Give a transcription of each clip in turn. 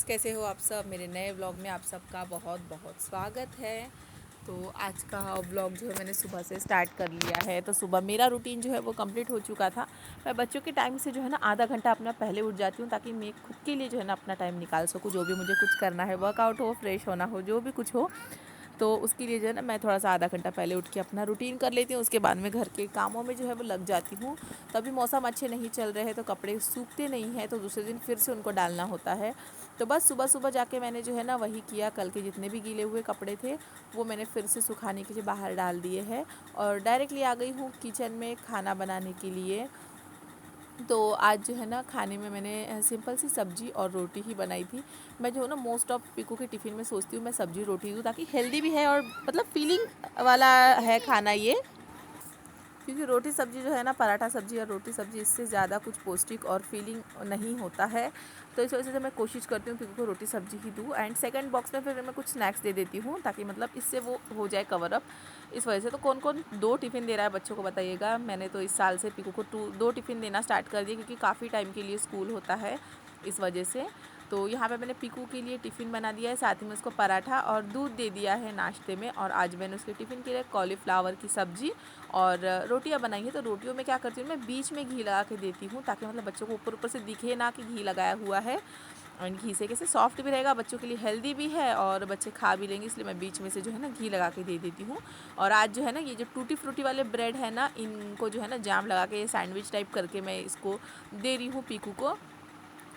Friends, कैसे हो आप सब। मेरे नए व्लॉग में आप सबका बहुत बहुत स्वागत है। तो आज का व्लॉग जो है मैंने सुबह से स्टार्ट कर लिया है। तो सुबह मेरा रूटीन जो है वो कंप्लीट हो चुका था। मैं बच्चों के टाइम से जो है ना आधा घंटा अपना पहले उठ जाती हूँ, ताकि मैं खुद के लिए जो है ना अपना टाइम निकाल सकूँ। जो भी मुझे कुछ करना है, वर्कआउट हो, फ्रेश होना हो, जो भी कुछ हो, तो उसके लिए जो है ना मैं थोड़ा सा आधा घंटा पहले उठ के अपना रूटीन कर लेती हूँ। उसके बाद में घर के कामों में जो है वो लग जाती हूँ। तभी मौसम अच्छे नहीं चल रहे हैं तो कपड़े सूखते नहीं हैं, तो दूसरे दिन फिर से उनको डालना होता है। तो बस सुबह सुबह जाके मैंने जो है ना वही किया। कल के जितने भी गीले हुए कपड़े थे वो मैंने फिर से सुखाने के लिए बाहर डाल दिए हैं, और डायरेक्टली आ गई हूँ किचन में खाना बनाने के लिए। तो आज जो है ना खाने में मैंने सिंपल सी सब्जी और रोटी ही बनाई थी। मैं जो है ना मोस्ट ऑफ पीकू के टिफ़िन में सोचती हूँ मैं सब्जी रोटी दूँ, ताकि हेल्दी भी है और मतलब फीलिंग वाला है खाना ये। क्योंकि रोटी सब्ज़ी जो है ना, पराठा सब्ज़ी और रोटी सब्ज़ी, इससे ज़्यादा कुछ पौष्टिक और फीलिंग नहीं होता है। तो इस वजह से मैं कोशिश करती हूँ कि उनको रोटी सब्ज़ी ही दूँ। एंड सेकंड बॉक्स में फिर मैं कुछ स्नैक्स दे देती हूँ, ताकि मतलब इससे वो हो जाए कवर अप। इस वजह से तो कौन कौन 2 टिफ़िन दे रहा है बच्चों को बताइएगा। मैंने तो इस साल से पीकू को 2 टिफ़िन देना स्टार्ट कर दिया, क्योंकि काफ़ी टाइम के लिए स्कूल होता है, इस वजह से। तो यहाँ पे मैंने पीकू के लिए टिफ़िन बना दिया है, साथ ही में उसको पराठा और दूध दे दिया है नाश्ते में। और आज मैंने उसके टिफ़िन के लिए कॉलीफ्लावर की सब्ज़ी और रोटियां बनाई हैं। तो रोटियों में क्या करती हूँ, मैं बीच में घी लगा के देती हूँ, ताकि मतलब बच्चों को ऊपर ऊपर से दिखे ना कि घी लगाया हुआ है। और घी से कैसे सॉफ्ट भी रहेगा, बच्चों के लिए हेल्दी भी है और बच्चे खा भी लेंगे, इसलिए मैं बीच में से जो है ना घी लगा के दे देती हूँ। और आज जो है ना ये जो टूटी फ्रूटी वाले ब्रेड है ना, इनको जो है ना जैम लगा के सैंडविच टाइप करके मैं इसको दे रही हूँ पीकू को।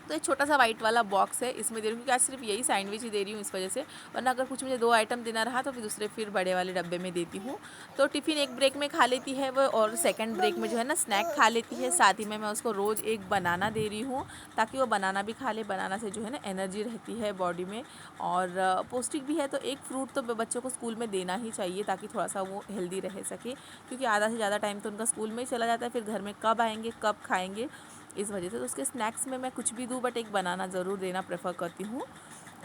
तो एक छोटा सा वाइट वाला बॉक्स है, इसमें दे रही हूँ, क्योंकि आज सिर्फ यही सैंडविच ही दे रही हूँ इस वजह से। वरना अगर कुछ मुझे 2 आइटम देना रहा तो फिर दूसरे फिर बड़े वाले डब्बे में देती हूँ। तो टिफ़िन एक ब्रेक में खा लेती है वो, और सेकंड ब्रेक में जो है ना स्नैक खा लेती है। साथ ही में मैं उसको रोज़ एक बनाना दे रही हूँ, ताकि वो बनाना भी खा ले। बनाना से जो है ना एनर्जी रहती है बॉडी में, और पौष्टिक भी है। तो एक फ्रूट तो बच्चों को स्कूल में देना ही चाहिए, ताकि थोड़ा सा वो हेल्दी रह सके। क्योंकि आधा से ज़्यादा टाइम तो उनका स्कूल में ही चला जाता है, फिर घर में कब आएंगे कब खाएंगे, इस वजह से। तो उसके स्नैक्स में मैं कुछ भी दूँ, बट एक बनाना ज़रूर देना प्रेफर करती हूँ।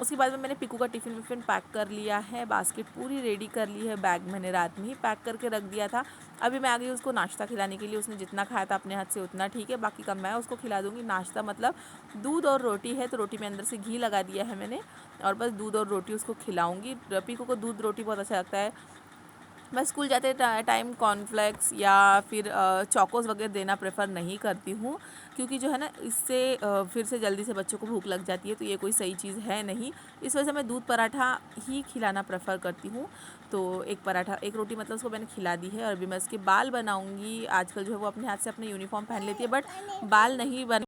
उसके बाद में मैंने पीकू का टिफ़िन विफ़िन पैक कर लिया है, बास्केट पूरी रेडी कर ली है, बैग मैंने रात में ही पैक करके रख दिया था। अभी मैं आ गई उसको नाश्ता खिलाने के लिए। उसने जितना खाया था अपने हाथ से उतना ठीक है, बाकी का मैं उसको खिला दूँगी। नाश्ता मतलब दूध और रोटी है, तो रोटी में अंदर से घी लगा दिया है मैंने, और बस दूध और रोटी उसको खिलाऊँगी। पीकू को दूध रोटी बहुत अच्छा लगता है। मैं स्कूल जाते टाइम कॉर्नफ्लेक्स या फिर चोकोस वगैरह देना प्रेफर नहीं करती हूँ, क्योंकि जो है ना इससे फिर से जल्दी से बच्चों को भूख लग जाती है, तो ये कोई सही चीज़ है नहीं। इस वजह से मैं दूध पराठा ही खिलाना प्रेफर करती हूँ। तो एक पराठा एक रोटी मतलब उसको मैंने खिला दी है। और अभी मैं इसके बाल बनाऊँगी। आजकल जो है वो अपने हाथ से अपना यूनिफॉर्म पहन लेती है, बट बाल नहीं बन।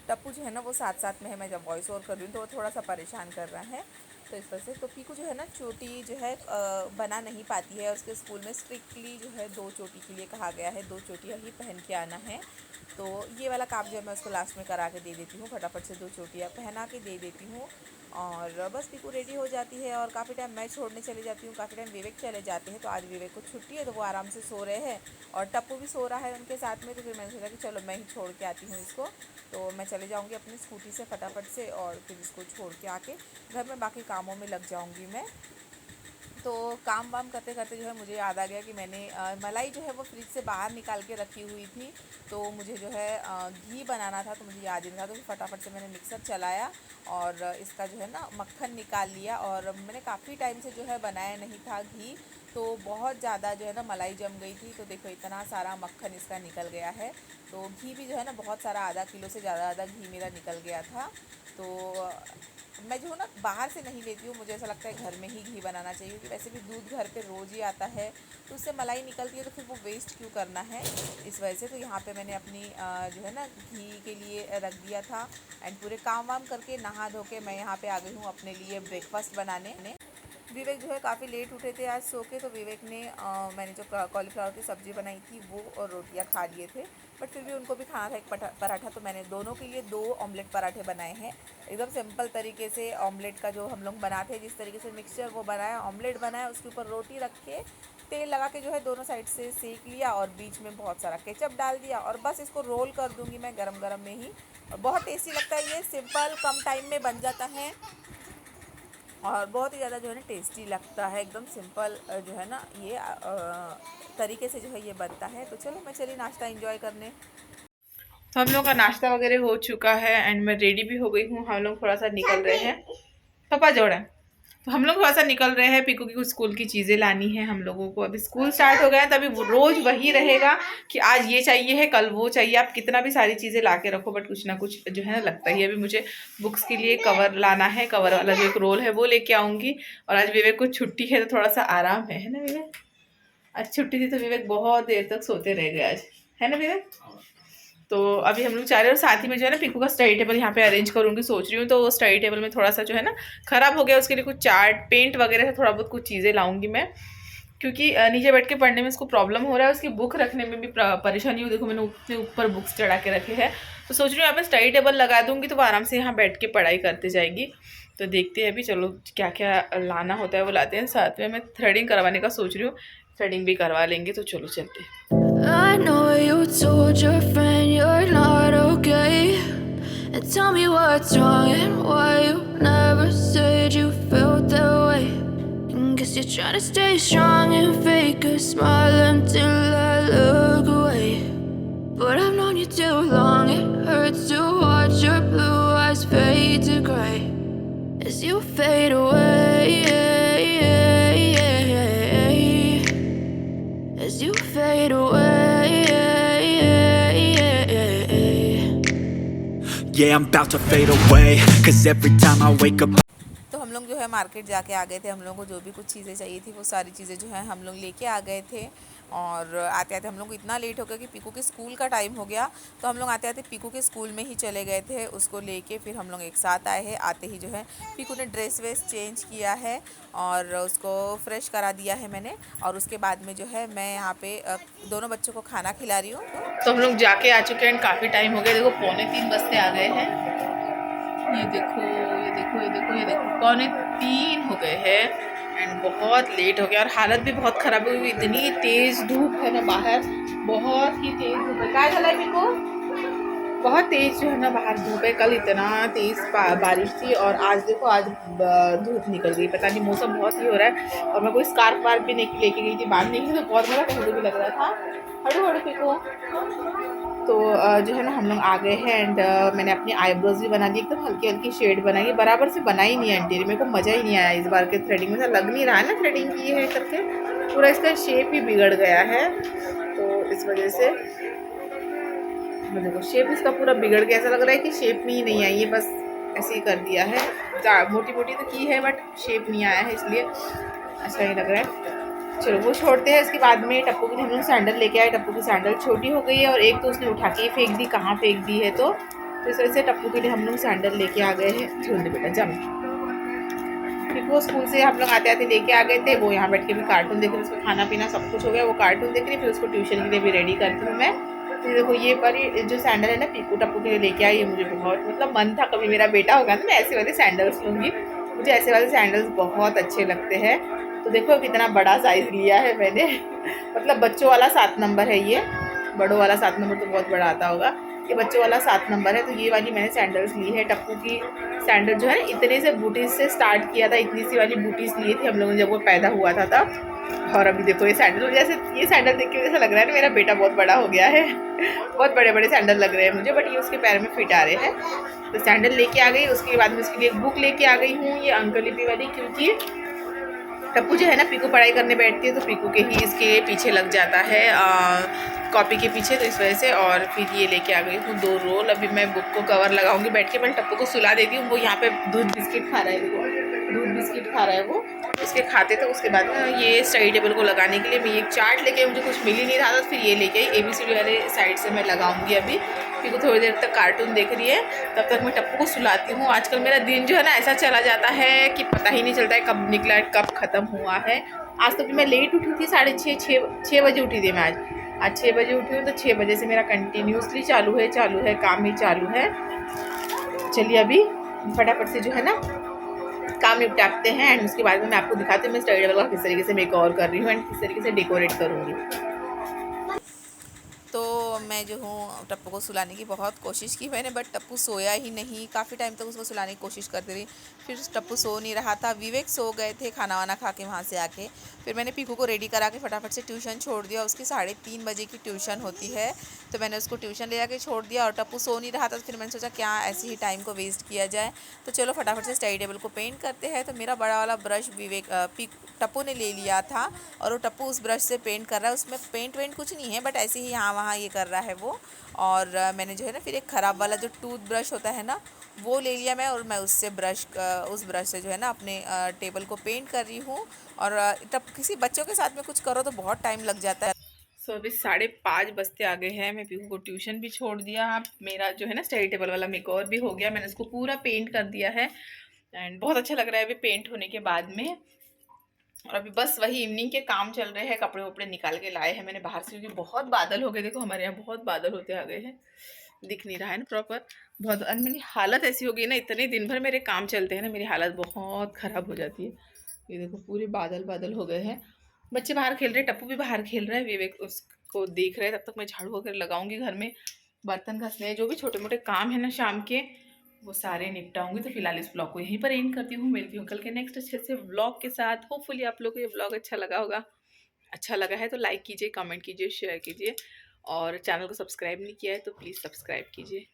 टप्पू जो है ना वो साथ साथ में है, मैं जब वॉइस ओवर कर रही हूँ तो वो थोड़ा सा परेशान कर रहा है। तो इस वजह से तो पीकू जो है ना चोटी जो है बना नहीं पाती है। उसके स्कूल में स्ट्रिक्टली जो है 2 चोटी के लिए कहा गया है, 2 चोटियाँ ही पहन के आना है। तो ये वाला काम जो है मैं उसको लास्ट में करा के दे देती हूँ, फटाफट से 2 चोटियाँ पहना के दे देती हूँ। और बस पीकू रेडी हो जाती है, और काफ़ी टाइम मैं छोड़ने चली जाती हूँ, काफ़ी टाइम विवेक चले जाते हैं। तो आज विवेक को छुट्टी है तो वो आराम से सो रहे हैं, और टप्पू भी सो रहा है उनके साथ में। तो फिर मैंने सोचा कि चलो मैं ही छोड़ के आती हूँ इसको। तो मैं चले जाऊँगी अपनी स्कूटी से फटाफट से, और फिर इसको छोड़ के आके घर में बाकी कामों में लग जाऊँगी मैं। तो काम वाम करते करते जो है मुझे याद आ गया कि मैंने मलाई जो है वो फ्रिज से बाहर निकाल के रखी हुई थी। तो मुझे जो है घी बनाना था, तो मुझे याद ही नहीं था। तो फटाफट से मैंने मिक्सर चलाया और इसका जो है ना मक्खन निकाल लिया। और मैंने काफ़ी टाइम से जो है बनाया नहीं था घी, तो बहुत ज़्यादा जो है ना मलाई जम गई थी। तो देखो इतना सारा मक्खन इसका निकल गया है। तो घी भी जो है ना बहुत सारा, आधा किलो से ज़्यादा घी मेरा निकल गया था। तो मैं जो हूँ ना बाहर से नहीं लेती हूँ, मुझे ऐसा लगता है घर में ही घी बनाना चाहिए, क्योंकि वैसे भी दूध घर पे रोज़ ही आता है, तो उससे मलाई निकलती है, तो फिर वो वेस्ट क्यों करना है, इस वजह से। तो यहाँ पे मैंने अपनी जो है ना घी के लिए रख दिया था। एंड पूरे काम वाम करके नहा धो के मैं यहाँ पे आ गई हूँ अपने लिए ब्रेकफास्ट बनाने। विवेक जो है काफ़ी लेट उठे थे आज सो के, तो विवेक ने मैंने जो कॉलीफ्लावर की सब्ज़ी बनाई थी वो और रोटियां खा लिए थे। बट फिर भी उनको भी खाना था एक पराठा। तो मैंने दोनों के लिए 2 ऑमलेट पराठे बनाए हैं, एकदम सिंपल तरीके से। ऑमलेट का जो हम लोग बनाते हैं जिस तरीके से मिक्सचर, वो बनाया, ऑमलेट बनाया, उसके ऊपर रोटी रख के तेल लगा के जो है दोनों साइड से सेक लिया, और बीच में बहुत सारा केचप डाल दिया, और बस इसको रोल कर दूँगी मैं गरम गरम में ही। और बहुत टेस्टी लगता है ये, सिंपल कम टाइम में बन जाता है, और बहुत ही ज़्यादा जो है ना टेस्टी लगता है। एकदम सिंपल जो है ना ये तरीके से जो है ये बनता है। तो चलो मैं चली नाश्ता एंजॉय करने। तो हम लोग का नाश्ता वगैरह हो चुका है एंड मैं रेडी भी हो गई हूँ। हम लोग थोड़ा सा निकल रहे हैं, पापा जोड़ा। तो हम लोग थोड़ा सा निकल रहे हैं, पीकू की कुछ स्कूल की चीज़ें लानी है हम लोगों को। अभी स्कूल स्टार्ट हो गया है, तभी रोज़ वही रहेगा कि आज ये चाहिए है, कल वो चाहिए। आप कितना भी सारी चीज़ें ला के रखो, बट कुछ ना कुछ जो है ना लगता ही है। अभी मुझे बुक्स के लिए कवर लाना है, कवर वाला जो एक रोल है वो लेके आऊँगी। और आज विवेक को छुट्टी है तो थोड़ा सा आराम है ना विवेक? आज छुट्टी थी तो विवेक बहुत देर तक सोते रह गए आज, है ना विवेक? तो अभी हम लोग चाह रहे हैं, और साथ ही में जो है ना पीकू का स्टडी टेबल यहाँ पे अरेंज करूँगी सोच रही हूँ। तो स्टडी टेबल में थोड़ा सा जो है ना ख़राब हो गया, उसके लिए कुछ चार्ट पेंट वगैरह से थोड़ा बहुत कुछ चीज़ें लाऊंगी मैं, क्योंकि नीचे बैठ के पढ़ने में इसको प्रॉब्लम हो रहा है। उसकी बुक रखने में भी परेशानी हो। देखो मैंने उतने ऊपर बुक्स चढ़ा के रखे हैं, तो सोच रही हूँ यहाँ पे स्टडी टेबल लगा दूँगी तो वो आराम से यहाँ बैठ के पढ़ाई करते जाएगी। तो देखते हैं अभी, चलो क्या क्या लाना होता है वो लाते हैं। साथ में मैं थ्रेडिंग करवाने का सोच रही हूँ, थ्रेडिंग भी करवा लेंगे। तो चलो चलते हैं। I know you told your friend you're not okay, and tell me what's wrong and why you never said you felt that way. And guess you're trying to stay strong and fake a smile until I look away. But I've known you too long, it hurts to watch your blue eyes fade to gray as you fade away, as you fade away. Yeah, I'm about to fade away, 'cause every time I wake up तो हम लोग जो है market जाके आ गए थे। हम लोग को जो भी कुछ चीज़ें चाहिए थी वो सारी चीज़ें जो है हम लोग लेके आ गए थे। और आते आते हम लोग को इतना लेट हो गया कि पीकू के स्कूल का टाइम हो गया। तो हम लोग आते आते पीकू के स्कूल में ही चले गए थे, उसको लेके फिर हम लोग एक साथ आए हैं। आते ही जो है पीकू ने ड्रेस वेस चेंज किया है और उसको फ्रेश करा दिया है मैंने। और उसके बाद में जो है मैं यहाँ पे दोनों बच्चों को खाना खिला रही हूँ। तो हम लोग जाके आ चुके हैं, काफ़ी टाइम हो गया। देखो 2:45 बजते आ गए हैं। ये देखो ये देखो ये देखो ये देखो 2:45 हो गए हैं एंड बहुत लेट हो गया। और हालत भी बहुत ख़राब हुई, इतनी तेज़ धूप है ना बाहर, बहुत ही तेज़ धूप है। क्या चला है को बहुत तेज़ जो है ना बाहर धूप है। कल इतना तेज़ बारिश थी और आज देखो आज धूप निकल गई। पता नहीं मौसम बहुत ही हो रहा है। और मैं कोई स्कार्फ वार्फ भी नहीं लेके गई थी, बांधने की, तो बहुत बड़ा ठंड भी लग रहा था। हड़ू हड़ू पीको। तो जो है ना हम लोग आ गए हैं एंड मैंने अपनी आईब्रोज भी बना दी, एकदम हल्की हल्की शेड बनाई। बराबर से बनाई नहीं है आंटी, मेरे को मज़ा ही नहीं आया इस बार के थ्रेडिंग में। लग नहीं रहा है ना थ्रेडिंग की है करके, पूरा इसका शेप ही बिगड़ गया है। तो इस वजह से देखो शेप इसका पूरा बिगड़ गया, ऐसा लग रहा है कि शेप में ही नहीं आई है, बस ऐसे ही कर दिया है। मोटी मोटी तो की है बट शेप नहीं आया है, इसलिए अच्छा ही लग रहा है। चलो वो छोड़ते हैं। इसके बाद में टप्पू के लिए हम लोग सैंडल लेके आए। टप्पू की सैंडल छोटी हो गई है और एक तो उसने उठा के ही फेंक दी, कहाँ फेंक दी है। तो इस वजह से टप्पू के लिए हम लोग सैंडल लेके आ गए हैं। झूलने बेटा जम। फिर वो स्कूल से हम लोग आते आते लेके आ गए थे। वो यहाँ बैठ के भी कार्टून देख रहे, उसका खाना पीना सब कुछ हो गया, वो कार्टून देख रही। फिर उसको ट्यूशन के लिए भी रेडी करती हूँ मैं। तो देखो ये वाली जो सैंडल है ना पीकू टप्पू के लिए लेके आई है। मुझे बहुत मतलब मन था कभी मेरा बेटा होगा ना मैं ऐसे वाले सैंडल्स लूँगी। मुझे ऐसे वाले सैंडल्स बहुत अच्छे लगते हैं। तो देखो कितना बड़ा साइज़ लिया है मैंने मतलब बच्चों वाला 7 नंबर है ये, बड़ों वाला 7 नंबर तो बहुत बड़ा आता होगा, ये बच्चों वाला 7 नंबर है। तो ये वाली मैंने सैंडल्स ली है। टप्पू की सैंडल जो है इतने से बूटीज से स्टार्ट किया था, इतनी सी वाली बूटीज ली थी हम लोगों ने जब वो पैदा हुआ था तब। और अभी देखो ये सैंडल, जैसे ये सैंडल देख के ऐसा लग रहा है ना मेरा बेटा बहुत बड़ा हो गया है बहुत बड़े बड़े सैंडल लग रहे हैं मुझे, बट ये उसके पैर में फिट आ रहे हैं। तो सैंडल लेके आ गई। उसके बाद में उसके लिए एक बुक लेके आ गई हूँ, ये अंकल लिपि वाली, क्योंकि टप्पू जो है ना पीकू पढ़ाई करने बैठती है तो पीकू के ही इसके पीछे लग जाता है कॉपी के पीछे, तो इस वजह से। और फिर ये लेके आ गई हूँ 2 रोल। अभी मैं बुक को कवर लगाऊंगी बैठ के, मैं टप्पू को सुला देती हूँ। वो यहाँ पे दूध बिस्किट खा रहा है, देखो दूध बिस्किट खा रहा है वो, इसके खाते। तो उसके बाद में ये स्टडी टेबल को लगाने के लिए मैं एक चार्ट लेके, मुझे कुछ मिल ही नहीं रहा था, तो फिर ये लेके आई। ABCD वाले साइड से मैं लगाऊंगी अभी। फिर को थोड़ी देर तक कार्टून देख रही है, तब तक मैं टप्पू को सुलाती हूँ। आजकल मेरा दिन जो है ना ऐसा चला जाता है कि पता ही नहीं चलता है कब निकला है कब ख़त्म हुआ है। आज तो फिर मैं लेट उठी थी, 6:30 बजे उठी थी मैं आज 6 बजे उठी हूँ। तो 6 बजे से मेरा कंटिन्यूसली चालू है काम ही चालू है। चलिए अभी फटाफट से जो है ना काम निपटाते हैं एंड उसके बाद में मैं आपको दिखाती हूँ मैं स्टडी टेबल का किस तरीके से मेक ओवर कर रही हूँ एंड किस तरीके से डेकोरेट करूँगी। तो मैं जो हूँ टप्पू को सुलाने की बहुत कोशिश की मैंने, बट टप्पू सोया ही नहीं। काफ़ी टाइम तक उसको सुलाने की कोशिश करती रही, फिर टप्पू सो नहीं रहा था। विवेक सो गए थे खाना वाना खा के वहाँ से आके। फिर मैंने पीकू को रेडी करा के फटाफट से ट्यूशन छोड़ दिया। उसकी 3:30 बजे की ट्यूशन होती है, तो मैंने उसको ट्यूशन ले जाके छोड़ दिया। और टप्पू सो नहीं रहा था, तो फिर मैंने सोचा क्या ऐसे ही टाइम को वेस्ट किया जाए, तो चलो फटाफट से स्टडी टेबल को पेंट करते हैं। तो मेरा बड़ा वाला ब्रश टप्पू ने ले लिया था, और वो टप्पू उस ब्रश से पेंट कर रहा है। उसमें पेंट वेंट कुछ नहीं है, बट ऐसे ही यहाँ वहाँ ये कर रहा है वो। और मैंने जो है ना फिर एक ख़राब वाला जो टूथ ब्रश होता है ना, वो ले लिया मैं, और मैं उससे उस ब्रश से जो है ना अपने टेबल को पेंट कर रही हूँ। और तब किसी बच्चों के साथ में कुछ करो तो बहुत टाइम लग जाता है। सो अभी 5:30 बजते आ गए हैं। मैं पीकू को ट्यूशन भी छोड़ दिया। मेरा जो है ना स्टडी टेबल वाला मेकओवर भी हो गया। मैंने उसको पूरा पेंट कर दिया है, एंड बहुत अच्छा लग रहा है अभी पेंट होने के बाद में। और अभी बस वही इवनिंग के काम चल रहे हैं। कपड़े वपड़े निकाल के लाए हैं मैंने बाहर से, क्योंकि बहुत बादल हो गए। देखो हमारे यहाँ बहुत बादल होते आ गए हैं, दिख नहीं रहा है ना प्रॉपर। बहुत, और मेरी हालत ऐसी हो गई ना, इतने दिन भर मेरे काम चलते हैं ना, मेरी हालत बहुत ख़राब हो जाती है। ये देखो पूरे बादल बादल हो गए हैं। बच्चे बाहर खेल रहे हैं, टप्पू भी बाहर खेल रहा है, विवेक उसको देख रहे हैं। तब तक मैं झाड़ू वगैरह लगाऊंगी घर में, बर्तन घसने, जो भी छोटे मोटे काम है ना शाम के, वो सारे निपटाऊंगी। तो फिलहाल इस ब्लॉग को यहीं पर एंड करती हूँ। मिलती हूँ कल के नेक्स्ट अच्छे से ब्लॉग के साथ। होपफुली आप लोग को ये ब्लॉग अच्छा लगा होगा। अच्छा लगा है तो लाइक कीजिए, कमेंट कीजिए, शेयर कीजिए, और चैनल को सब्सक्राइब नहीं किया है तो प्लीज़ सब्सक्राइब कीजिए।